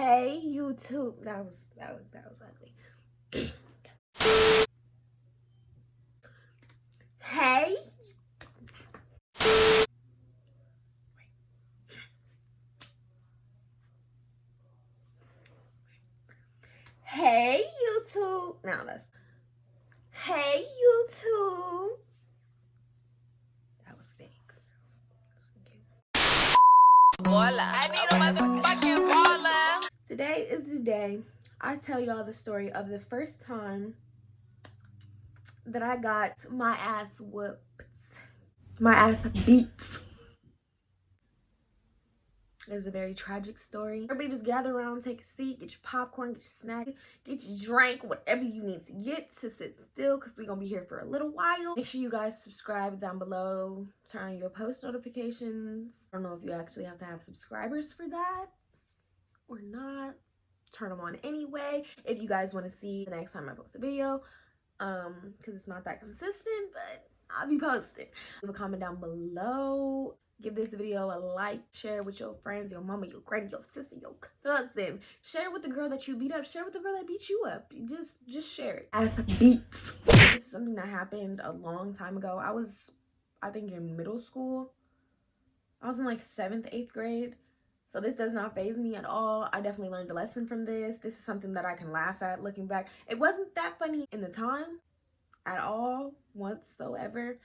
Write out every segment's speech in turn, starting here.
Hey YouTube, that was ugly. Hey, hey YouTube. Now let's. Hey YouTube. That was fake. I need a motherfucking baller. Today is the day I tell y'all the story of the first time that I got my ass whooped. My ass beat. It's a very tragic story. Everybody just gather around, take a seat, get your popcorn, get your snack, get your drink, whatever you need to get to sit still, because we're going to be here for a little while. Make sure you guys subscribe down below. Turn on your post notifications. I don't know if you actually have to have subscribers for that or not. Turn them on anyway if you guys want to see the next time I post a video, because it's not that consistent, but I'll be posting. Leave a comment down below. Give this video a like. Share it with your friends, your mama, your granny, your sister, your cousin. Share it with the girl that you beat up. Share it with the girl that beat you up. Just share it. As beats. This is something that happened a long time ago. I think in middle school. I was in like 7th, 8th grade. So this does not faze me at all. I definitely learned a lesson from this. This is something that I can laugh at looking back. It wasn't that funny in the time at all whatsoever,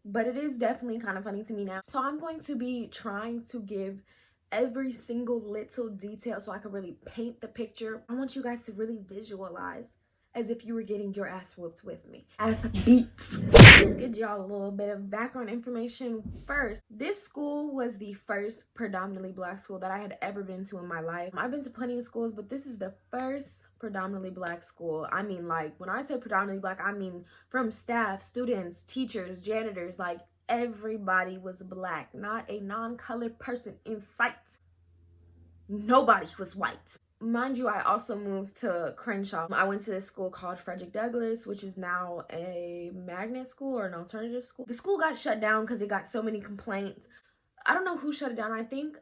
but it is definitely kind of funny to me now. So I'm going to be trying to give every single little detail so I can really paint the picture. I want you guys to really visualize as if you were getting your ass whooped with me. Ass beats. Just give y'all a little bit of background information first. This school was the first predominantly black school that I had ever been to in my life. I've been to plenty of schools, but this is the first predominantly black school. I mean, like, when I say predominantly black, I mean from staff, students, teachers, janitors, like everybody was black. Not a non-colored person in sight. Nobody was white. Mind you, I also moved to Crenshaw. I went to this school called Frederick Douglass, which is now a magnet school or an alternative school. The school got shut down because it got so many complaints. I don't know who shut it down. I think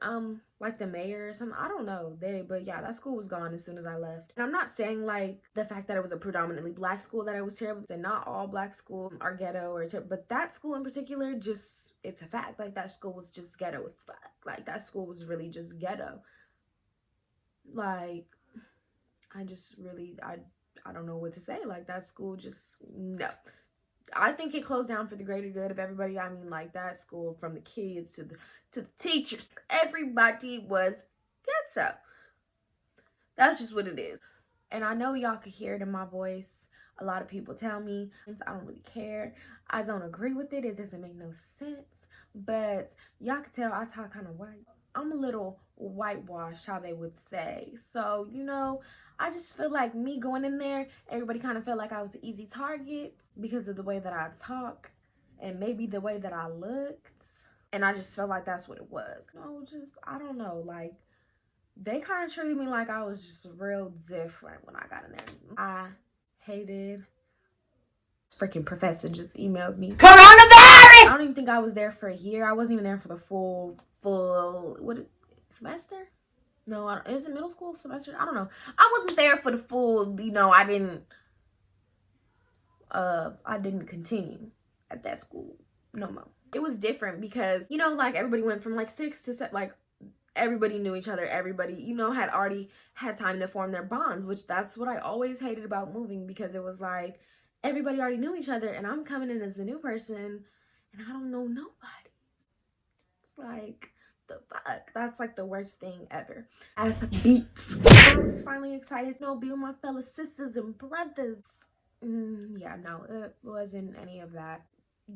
like the mayor or something. I don't know. But yeah, that school was gone as soon as I left. And I'm not saying like the fact that it was a predominantly black school that I was terrible. And not all black schools are ghetto or terrible, but that school in particular, just, it's a fact. Like, that school was just ghetto as fuck. Like, that school was really just ghetto. Like, I don't know what to say. Like, that school just, no. I think it closed down for the greater good of everybody. I mean, like, that school, from the kids to the teachers, everybody was ghetto. That's just what it is. And I know y'all could hear it in my voice. A lot of people tell me I don't really care. I don't agree with it. It doesn't make no sense. But y'all can tell I talk kind of white. I'm a little whitewashed, how they would say. So, you know, I just feel like me going in there, everybody kind of felt like I was an easy target because of the way that I talk and maybe the way that I looked. And I just felt like that's what it was. No, just, I don't know, like, they kind of treated me like I was just real different when I got in there. I hated. Freaking professor just emailed me. Coronavirus! I don't even think I was there for a year. I wasn't even there for the full what semester? No, is it middle school semester? I don't know. I wasn't there for the full, you know, I didn't continue at that school no more. It was different because, you know, like, everybody went from like 6 to 7, like, everybody knew each other. Everybody, you know, had already had time to form their bonds, which that's what I always hated about moving, because it was like everybody already knew each other and I'm coming in as a new person and I don't know nobody. It's like, the fuck? That's like the worst thing ever. As beats. I was finally excited to, you know, be with my fellow sisters and brothers. Yeah, no, it wasn't any of that.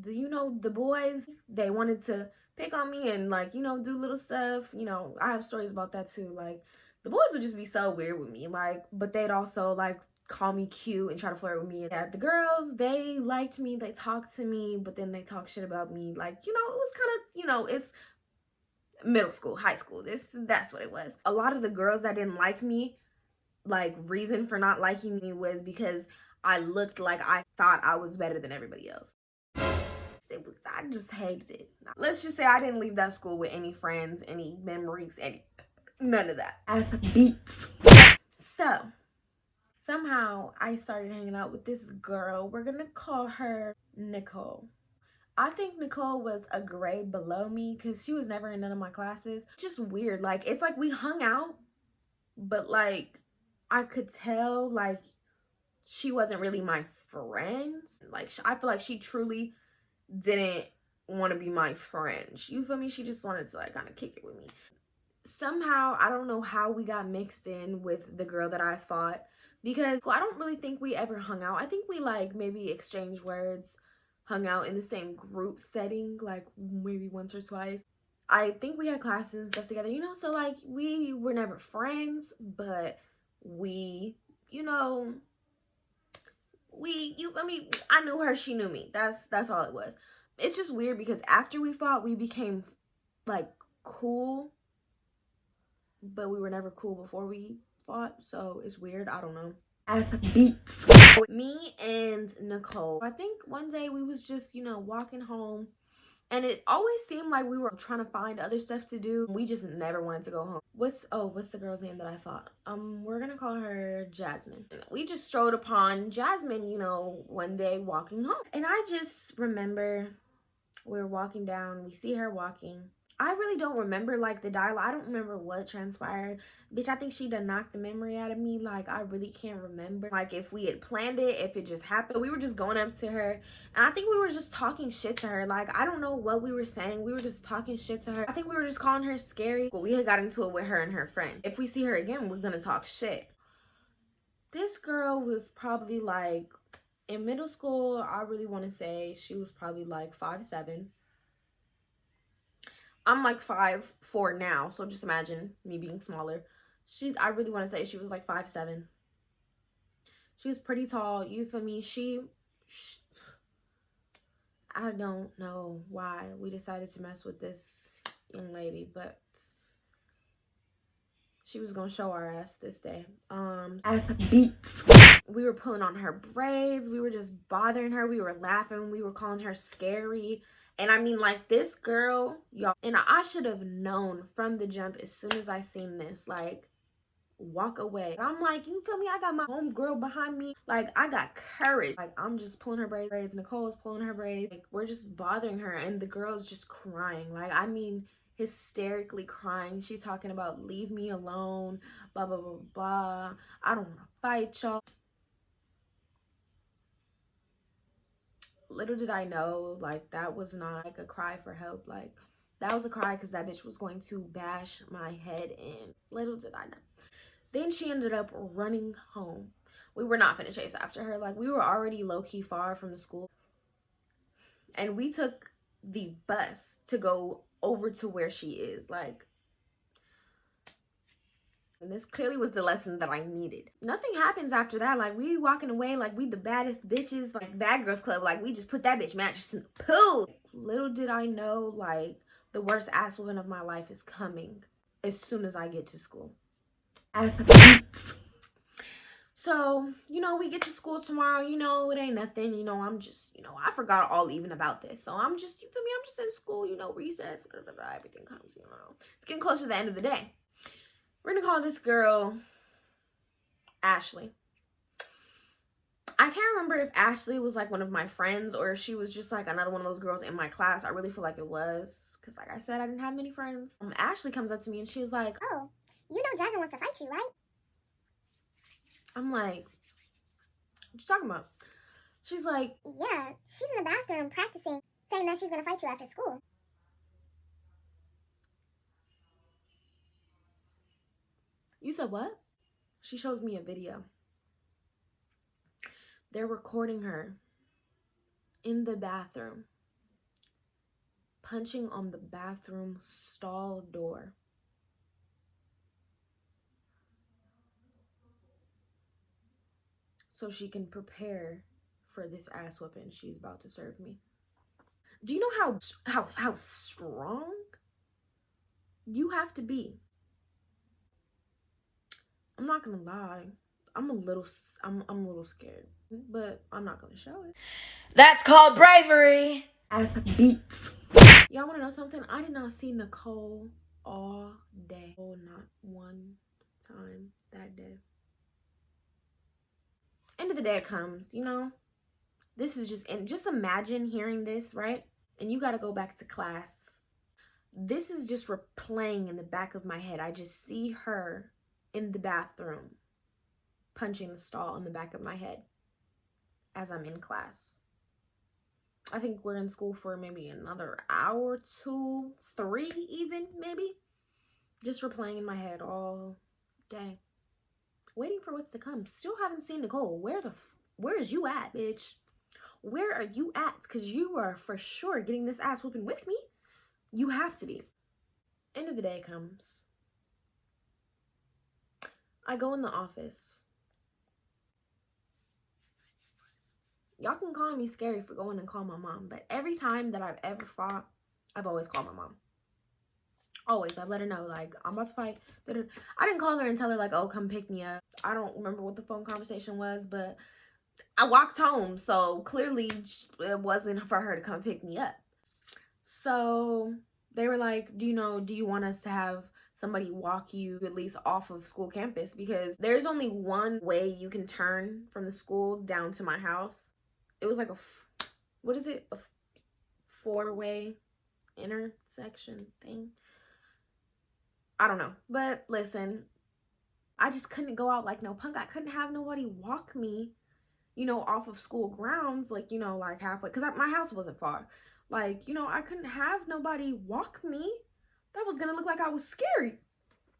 You know, the boys, they wanted to pick on me and, like, you know, do little stuff. You know, I have stories about that too. Like, the boys would just be so weird with me, like, but they'd also like call me cute and try to flirt with me. And the girls, they liked me, they talked to me, but then they talk shit about me. Like, you know, it was kind of, you know, it's middle school, high school. That's what it was. A lot of the girls that didn't like me, like, reason for not liking me was because I looked like I thought I was better than everybody else. I just hated it. Let's just say I didn't leave that school with any friends, any memories, any None of that. Ass beats. So, somehow I started hanging out with this girl. We're gonna call her Nicole. I think Nicole was a grade below me because she was never in none of my classes. It's just weird. Like, it's like we hung out, but like, I could tell like she wasn't really my friend. Like, I feel like she truly didn't want to be my friend. You feel me? She just wanted to like kind of kick it with me. Somehow, I don't know how we got mixed in with the girl that I fought, because I don't really think we ever hung out. I think we like maybe exchanged words, hung out in the same group setting like maybe once or twice. I think we had classes and stuff together, you know, so like we were never friends, but we, you know, I knew her, she knew me. That's all it was. It's just weird because after we fought, we became like cool, but we were never cool before we fought, so it's weird. I don't know. As beats. Me and Nicole, I think one day we was just, you know, walking home, and it always seemed like we were trying to find other stuff to do. We just never wanted to go home. What's the girl's name that I fought? We're gonna call her Jasmine. We just strolled upon Jasmine, you know, one day walking home, and I just remember we were walking down, we see her walking. I really don't remember like the dialogue. I don't remember what transpired. Bitch, I think she done knocked the memory out of me. Like, I really can't remember like if we had planned it, if it just happened. We were just going up to her, and I think we were just talking shit to her. Like, I don't know what we were saying. We were just talking shit to her. I think we were just calling her scary. We had got into it with her and her friend. If we see her again, we're gonna talk shit. This girl was probably like in middle school. I really want to say she was probably like 5'7". I'm like 5'4" now, so just imagine me being smaller. I really want to say she was like 5'7". She was pretty tall, you feel me? I don't know why we decided to mess with this young lady, but she was gonna show our ass this day. Ass beats. We were pulling on her braids. We were just bothering her. We were laughing. We were calling her scary. And I mean, like, this girl, y'all, and I should have known from the jump as soon as I seen this, like, walk away. I'm like, you feel me? I got my home girl behind me. Like, I got courage. Like, I'm just pulling her braids. Nicole's pulling her braids. Like, we're just bothering her, and the girl's just crying. Like, I mean, hysterically crying. She's talking about leave me alone, blah, blah, blah, blah. I don't want to fight y'all. Little did I know, like, that was not like a cry for help. Like, that was a cry because that bitch was going to bash my head in. Little did I know. Then she ended up running home. We were not finna chase after her. Like, we were already low-key far from the school, and we took the bus to go over to where she is. Like, and this clearly was the lesson that I needed. Nothing happens after that. Like, we walking away like we the baddest bitches, like Bad Girls Club. Like, we just put that bitch mattress in the pool. Little did I know, like, the worst ass whooping of my life is coming as soon as I get to school. Ass beats. So, you know, we get to school tomorrow. You know, it ain't nothing. You know, I'm just, you know, I forgot all even about this. So I'm just, you feel me? I'm just in school, you know, recess, blah, blah, blah, everything comes, you know. It's getting close to the end of the day. We're gonna call this girl Ashley. I can't remember if Ashley was like one of my friends or if she was just like another one of those girls in my class. I really feel like it was, because like I said, I didn't have many friends. Ashley comes up to me and she's like, oh, you know Jasmine wants to fight you, right? I'm like, what you talking about? She's like, yeah, she's in the bathroom practicing, saying that she's gonna fight you after school. You said what? She shows me a video. They're recording her in the bathroom, punching on the bathroom stall door. So she can prepare for this ass whooping she's about to serve me. Do you know how strong you have to be? I'm not gonna lie. I'm a little scared, but I'm not gonna show it. That's called bravery. Ass beats. Y'all wanna know something? I did not see Nicole all day. Oh, not one time that day. End of the day it comes, you know. This is just, and just imagine hearing this, right? And you got to go back to class. This is just replaying in the back of my head. I just see her in the bathroom punching the stall in the back of my head as I'm in class. I think we're in school for maybe another hour, 2, 3 even, maybe. Just replaying in my head all day. Waiting for what's to come. Still haven't seen Nicole. Where is you at, bitch? Where are you at? Because you are for sure getting this ass whooping with me. You have to be. End of the day comes. I go in the office. Y'all can call me scary for going and call my mom, but every time that I've ever fought, I've always called my mom. Always. I've let her know, like, I'm about to fight. I didn't call her and tell her, like, oh, come pick me up. I don't remember what the phone conversation was, but I walked home, so clearly it wasn't for her to come pick me up. So they were like, do you want us to have somebody walk you at least off of school campus? Because there's only one way you can turn from the school down to my house. It was like a 4-way intersection thing. I don't know. But listen, I just couldn't go out like no punk. I couldn't have nobody walk me, off of school grounds, like, like halfway. Because my house wasn't far. Like, I couldn't have nobody walk me. That was going to look like I was scary.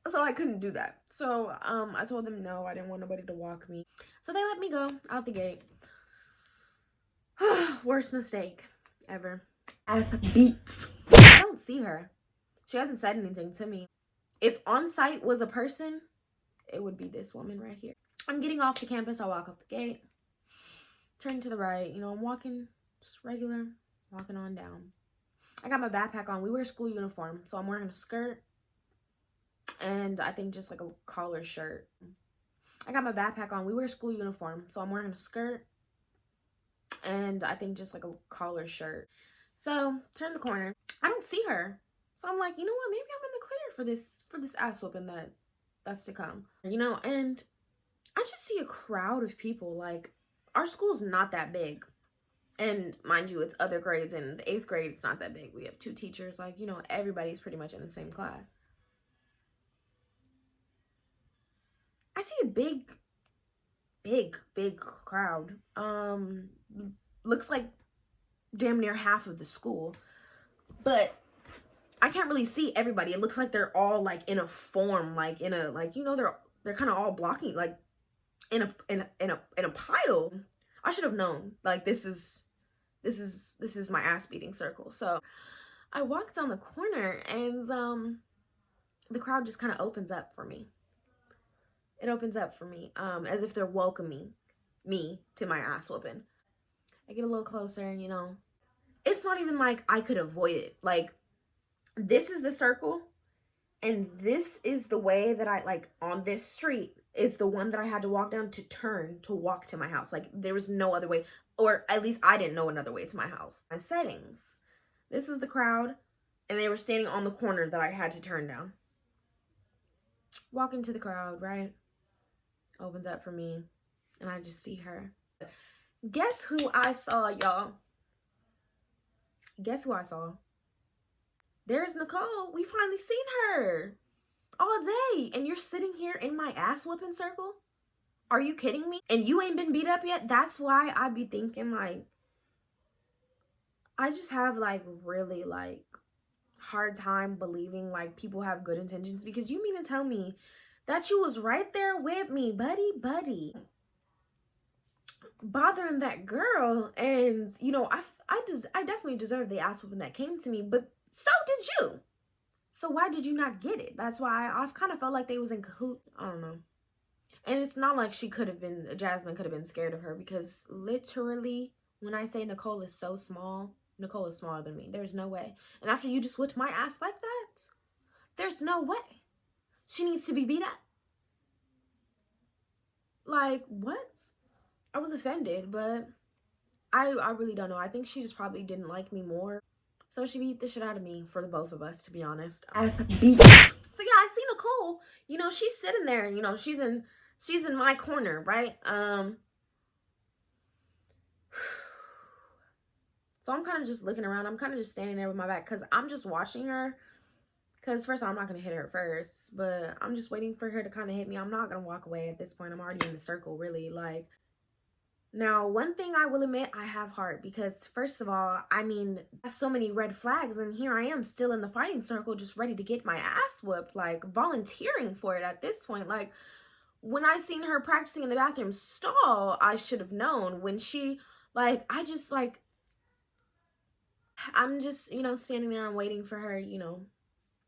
So I couldn't do that. So I told them no, I didn't want nobody to walk me. So they let me go out the gate. Worst mistake ever. Ass beats. I don't see her. She hasn't said anything to me. If on site was a person, it would be this woman right here. I'm getting off the campus. I walk off the gate. Turn to the right. I'm walking just regular. Walking on down. I got my backpack on. We wear school uniform. So I'm wearing a skirt. And I think just like a collar shirt. I got my backpack on. We wear school uniform. So I'm wearing a skirt. And I think just like a collar shirt. So turn the corner. I don't see her. So I'm like, you know what? Maybe I'm in the clear for this ass whooping that's to come. And I just see a crowd of people. Like, our school's not that big. And mind you, it's other grades. And the 8th grade, it's not that big. We have 2 teachers. Like, everybody's pretty much in the same class. I see a big crowd. Looks like damn near half of the school. But I can't really see everybody. It looks like they're all like in a form, like in a, like, they're kind of all blocking, like in a pile. I should have known, like, this is my ass beating circle. So I walked down the corner and the crowd just kind of opens up for me. It opens up for me, as if they're welcoming me to my ass whooping. I get a little closer, it's not even like I could avoid it. Like, this is the circle, and this is the way that I, like, on this street is the one that I had to walk down to turn to walk to my house. Like, there was no other way, or at least I didn't know another way to my house. My settings. This is the crowd, and they were standing on the corner that I had to turn down. Walk into the crowd, right? Opens up for me, and I just see her. Guess who I saw, y'all? Guess who I saw? There's Nicole. We finally seen her all day, and you're sitting here in my ass whooping circle? Are you kidding me? And you ain't been beat up yet? That's why I be thinking, like, I just have, like, really, like, hard time believing, like, people have good intentions, because you mean to tell me that you was right there with me, buddy, bothering that girl, and, I definitely deserve the ass whooping that came to me, but so did you. So why did you not get it? That's why I've kind of felt like they was in cahoots. I don't know. And it's not like Jasmine could have been scared of her, because literally, when I say Nicole is so small, Nicole is smaller than me. There's no way. And after you just whipped my ass like that, there's no way. She needs to be beat up. Like, what? I was offended, but I really don't know. I think she just probably didn't like me more. So she beat the shit out of me for the both of us, to be honest. As beat. So yeah, I see Nicole. You know, she's sitting there. You know, she's in my corner, right? So I'm kind of just looking around. I'm kind of just standing there with my back because I'm just watching her. Because first of all, I'm not going to hit her first. But I'm just waiting for her to kind of hit me. I'm not going to walk away at this point. I'm already in the circle, really. Like, now, one thing I will admit, I have heart. Because first of all, I mean, there's so many red flags. And here I am still in the fighting circle just ready to get my ass whooped. Like, volunteering for it at this point. Like, when I seen her practicing in the bathroom stall, I should have known. When she, like, I'm just, you know, standing there and waiting for her, you know,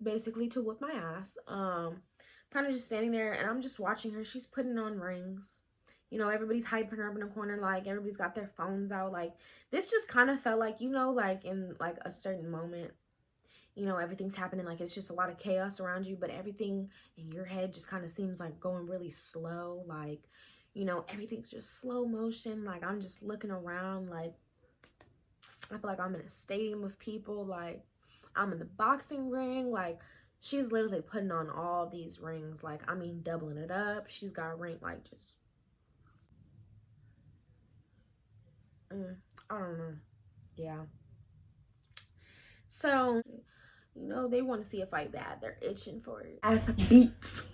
basically to whip my ass. Kind of just standing there and I'm just watching her. She's putting on rings. You know, everybody's hyping her up in the corner, like everybody's got their phones out. Like, this just kind of felt like, you know, like in like a certain moment, you know, everything's happening, like it's just a lot of chaos around you, but everything in your head just kind of seems like going really slow. Like, you know, everything's just slow motion. Like, I'm just looking around, like I feel like I'm in a stadium of people. Like, I'm in the boxing ring. Like, she's literally putting on all these rings. Like, I mean, doubling it up. She's got a ring, like, just I don't know. Yeah. So, you know, they want to see a fight bad. They're itching for it. As beats.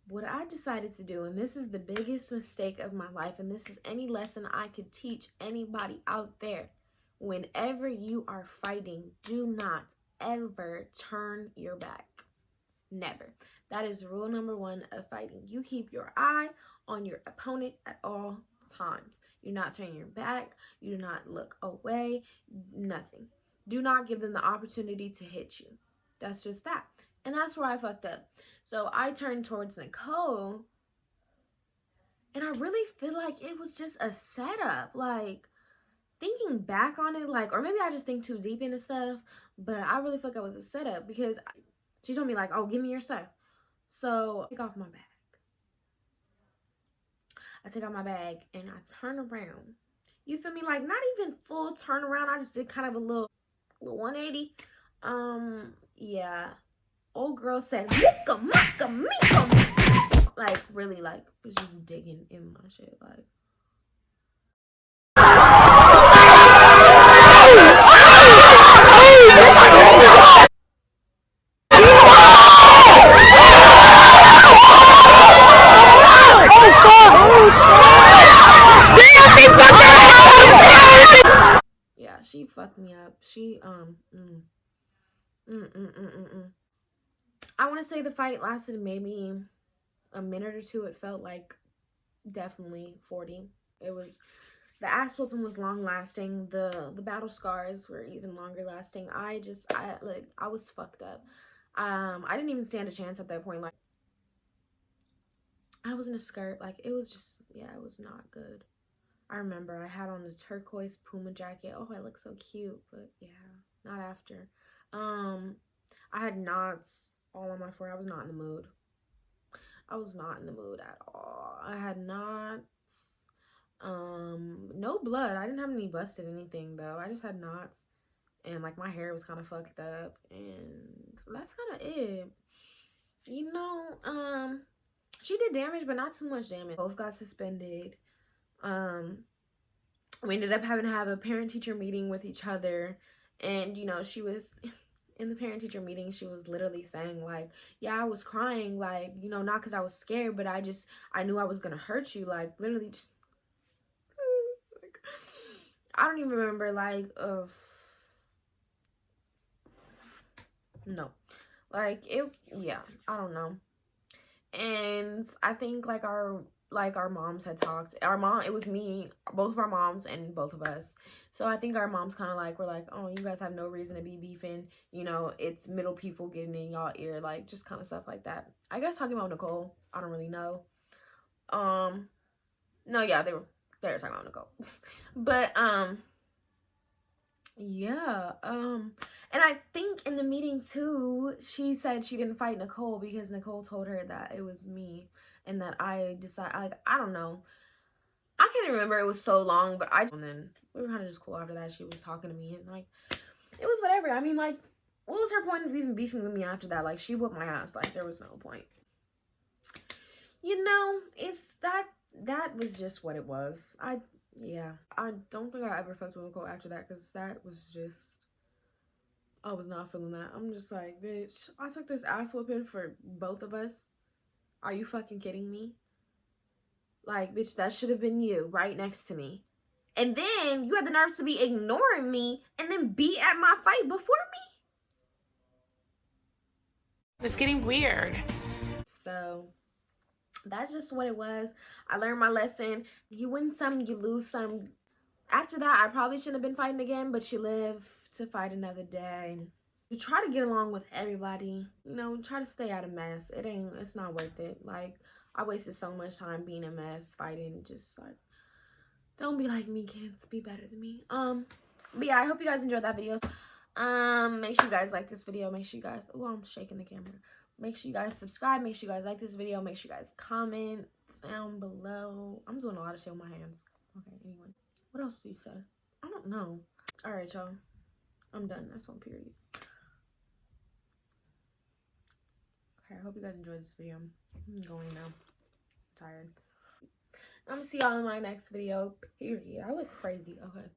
What I decided to do, and this is the biggest mistake of my life, and this is any lesson I could teach anybody out there. Whenever you are fighting, do not ever turn your back. Never. That is rule number 1 of fighting. You keep your eye on your opponent at all times. You're not turning your back. You do not look away. Nothing. Do not give them the opportunity to hit you. That's just that. And that's where I fucked up. So I turned towards Nicole, and I really feel like it was just a setup. Like, thinking back on it, like, or maybe I just think too deep into stuff, but I really feel like it was a setup because she told me, like, oh, give me your stuff. So I take off my bag. I take out my bag and I turn around. You feel me? Like, not even full turn around. I just did kind of a little 180. Yeah. Old girl said, Mika, Mika, Mika. Like, really, like, was just digging in my shit. Like, yeah, she fucked me up. She, I want to say the fight lasted maybe a minute or two. It felt like definitely 40. It was, the ass whooping was long lasting. The battle scars were even longer lasting. I was fucked up. I didn't even stand a chance at that point. Like, I was in a skirt. Like, it was just, yeah, it was not good. I remember I had on this turquoise Puma jacket. Oh, I look so cute, but yeah, not after. I had knots all on my forehead. I was not in the mood. I was not in the mood at all. I had knots. No blood. I didn't have any busted anything though. I just had knots, and like my hair was kind of fucked up, and that's kind of it. You know, she did damage, but not too much damage. Both got suspended. We ended up having to have a parent-teacher meeting with each other, and you know, she was in the parent-teacher meeting, she was literally saying, like, yeah, I was crying, like, you know, not because I was scared, but I knew I was gonna hurt you, like, literally just, like, I don't even remember, like, no, like, it, yeah, I don't know. And I think, like, our moms had talked. It was me, both of our moms, and both of us. So I think our moms kind of like were like, oh, you guys have no reason to be beefing. You know, it's middle people getting in y'all ear, like, just kind of stuff like that. I guess talking about Nicole, I don't really know. No, yeah, they were talking about Nicole. But yeah, and I think in the meeting too, she said she didn't fight Nicole because Nicole told her that it was me, and that I decided, like, I don't know. I can't remember, it was so long, but and then we were kind of just cool after that. She was talking to me, and like, it was whatever. I mean, like, what was her point of even beefing with me after that? Like, she whooped my ass. Like, there was no point. You know, it's that was just what it was. Yeah, I don't think I ever fucked with Nicole after that, because that was just, I was not feeling that. I'm just like, bitch, I took this ass whooping for both of us. Are you fucking kidding me? Like, bitch, that should have been you right next to me. And then you had the nerves to be ignoring me and then be at my fight before me. It's getting weird. So that's just what it was. I learned my lesson. You win some, you lose some. After that, I probably shouldn't have been fighting again, but you live to fight another day. You try to get along with everybody. You know, try to stay out of mess. It's not worth it. Like, I wasted so much time being a mess, fighting. Just like, don't be like me, kids. Be better than me. But yeah, I hope you guys enjoyed that video. Make sure you guys like this video. Make sure you guys, oh, I'm shaking the camera. Make sure you guys subscribe. Make sure you guys like this video. Make sure you guys comment down below. I'm doing a lot of shit with my hands. Okay, anyway. What else do you say? I don't know. All right, y'all. I'm done. That's on period. Okay, I hope you guys enjoyed this video. I'm going now. I'm tired. I'm gonna see y'all in my next video. Period. I look crazy. Okay.